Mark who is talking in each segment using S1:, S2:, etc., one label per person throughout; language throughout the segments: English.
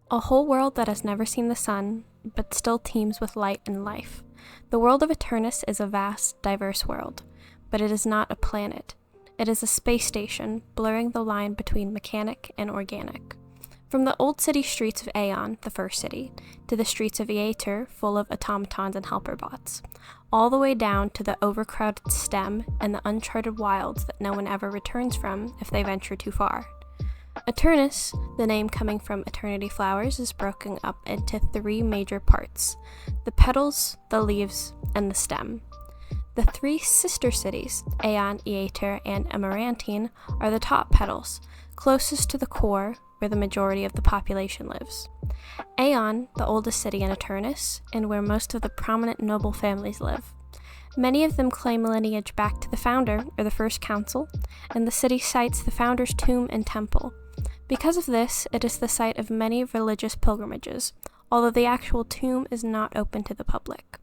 S1: A whole world that has never seen the sun, but still teems with light and life. The world of Eternis is a vast, diverse world, but it is not a planet. It is a space station, blurring the line between mechanic and organic. From the old city streets of Aeon, the first city, to the streets of Eter, full of automatons and helper bots, all the way down to the overcrowded stem and the uncharted wilds that no one ever returns from if they venture too far. Eternis, the name coming from eternity flowers, is broken up into three major parts: the petals, the leaves, and the stem. The three sister cities, Aeon, Eter, and Amarantine, are the top petals, closest to the core, where the majority of the population lives. Aeon, the oldest city in Eternis, and where most of the prominent noble families live. Many of them claim lineage back to the founder, or the first council, and the city cites the founder's tomb and temple. Because of this, it is the site of many religious pilgrimages, although the actual tomb is not open to the public.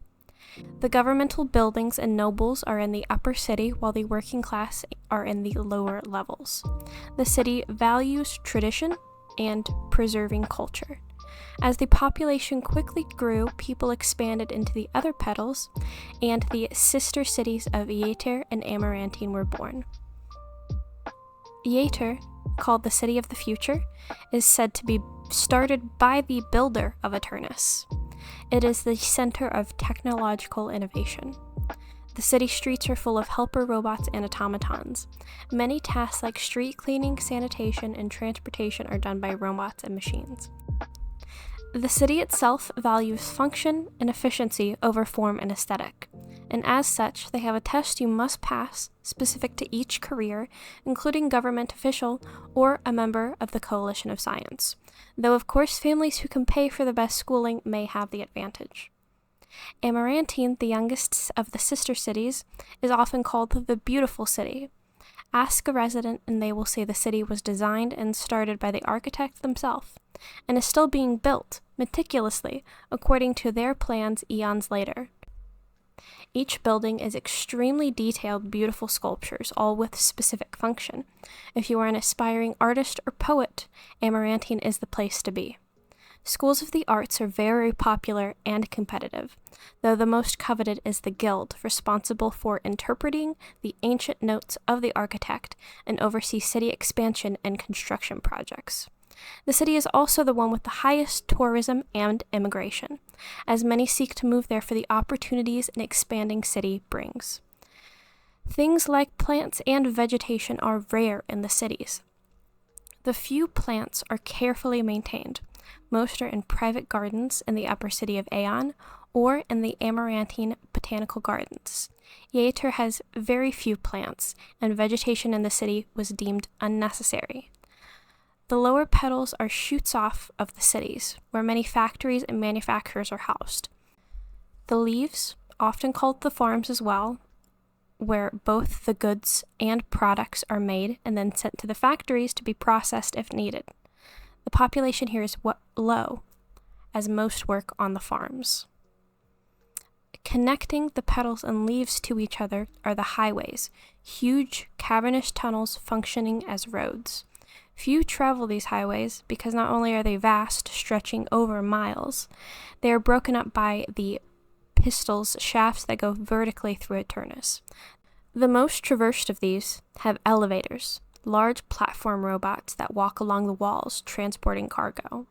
S1: The governmental buildings and nobles are in the upper city, while the working class are in the lower levels. The city values tradition and preserving culture. As the population quickly grew, people expanded into the other petals, and the sister cities of Eter and Amarantine were born. Eter, called the City of the Future, is said to be started by the builder of Eternis. It is the center of technological innovation. The city streets are full of helper robots and automatons. Many tasks like street cleaning, sanitation, and transportation are done by robots and machines. The city itself values function and efficiency over form and aesthetic, and as such, they have a test you must pass specific to each career, including government official or a member of the Coalition of Science, though of course families who can pay for the best schooling may have the advantage. Amarantine, the youngest of the sister cities, is often called the Beautiful City. Ask a resident and they will say the city was designed and started by the architect themselves, and is still being built meticulously according to their plans eons later. Each building is extremely detailed, beautiful sculptures, all with specific function. If you are an aspiring artist or poet, Amarantine is the place to be. Schools of the arts are very popular and competitive, though the most coveted is the guild, responsible for interpreting the ancient notes of the architect and oversee city expansion and construction projects. The city is also the one with the highest tourism and immigration, as many seek to move there for the opportunities an expanding city brings. Things like plants and vegetation are rare in the cities. The few plants are carefully maintained. Most are in private gardens in the upper city of Aeon or in the Amarantine Botanical Gardens. Eter has very few plants, and vegetation in the city was deemed unnecessary. The lower petals are shoots off of the cities, where many factories and manufacturers are housed. The leaves, often called the farms as well, where both the goods and products are made and then sent to the factories to be processed if needed. The population here is low, as most work on the farms. Connecting the petals and leaves to each other are the highways, huge cavernous tunnels functioning as roads. Few travel these highways because not only are they vast, stretching over miles, they are broken up by the pistils, shafts that go vertically through Eternis. The most traversed of these have elevators, large platform robots that walk along the walls transporting cargo.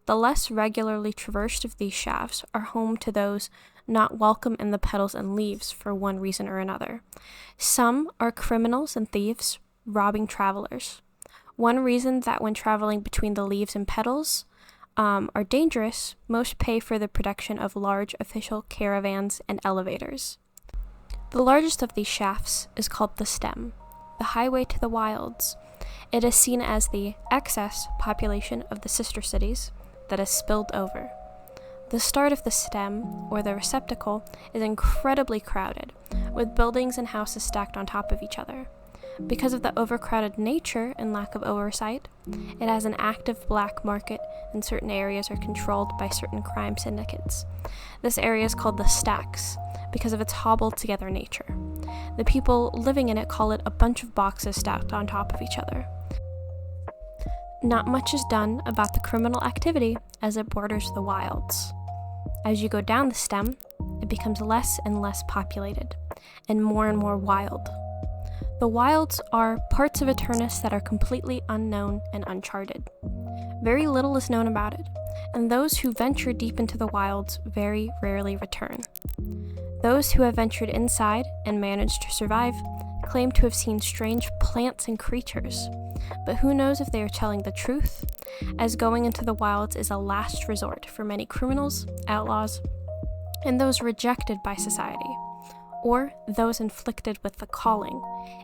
S1: The less regularly traversed of these shafts are home to those not welcome in the petals and leaves for one reason or another. Some are criminals and thieves robbing travelers. One reason that when traveling between the leaves and petals are dangerous, most pay for the production of large official caravans and elevators. The largest of these shafts is called the stem, the highway to the wilds. It is seen as the excess population of the sister cities that has spilled over. The start of the stem, or the receptacle, is incredibly crowded, with buildings and houses stacked on top of each other. Because of the overcrowded nature and lack of oversight, it has an active black market, and certain areas are controlled by certain crime syndicates. This area is called the stacks because of its hobbled together nature. The people living in it call it a bunch of boxes stacked on top of each other. not much is done about the criminal activity as it borders the wilds. As you go down the stem, it becomes less and less populated, and more wild. The wilds are parts of Eternis that are completely unknown and uncharted. Very little is known about it, and those who venture deep into the wilds very rarely return. Those who have ventured inside and managed to survive claim to have seen strange plants and creatures, but who knows if they are telling the truth, as going into the wilds is a last resort for many criminals, outlaws, and those rejected by society, or those inflicted with the calling,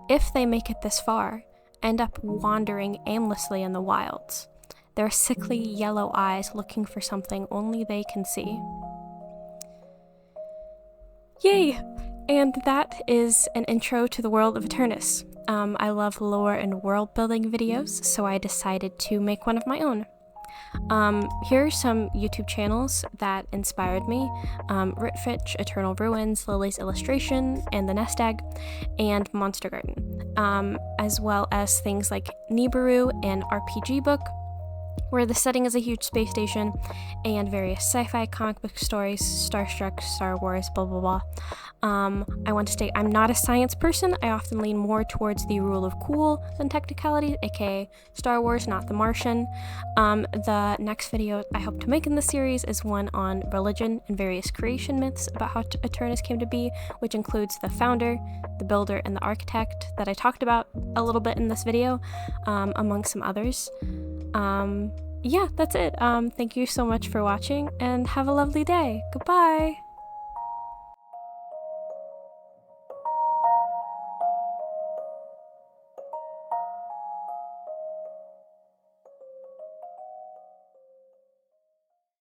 S1: if they make it this far, end up wandering aimlessly in the wilds, their sickly yellow eyes looking for something only they can see. Yay! And that is an intro to the world of Eternis. I love lore and world building videos, so I decided to make one of my own. Here are some YouTube channels that inspired me: Ritfitch, Eternal Ruins, Lily's Illustration, and the Nest Egg, and Monster Garden, as well as things like Nibiru, an RPG book, where the setting is a huge space station, and various sci-fi comic book stories, Starstruck, Star Wars, blah blah blah. I want to state I'm not a science person. I often lean more towards the rule of cool than technicality, aka Star Wars, not The Martian. The next video I hope to make in this series is one on religion and various creation myths about how Eternis came to be, which includes the founder, the builder, and the architect that I talked about a little bit in this video, among some others. Yeah, that's it. Thank you so much for watching, and have a lovely day. Goodbye!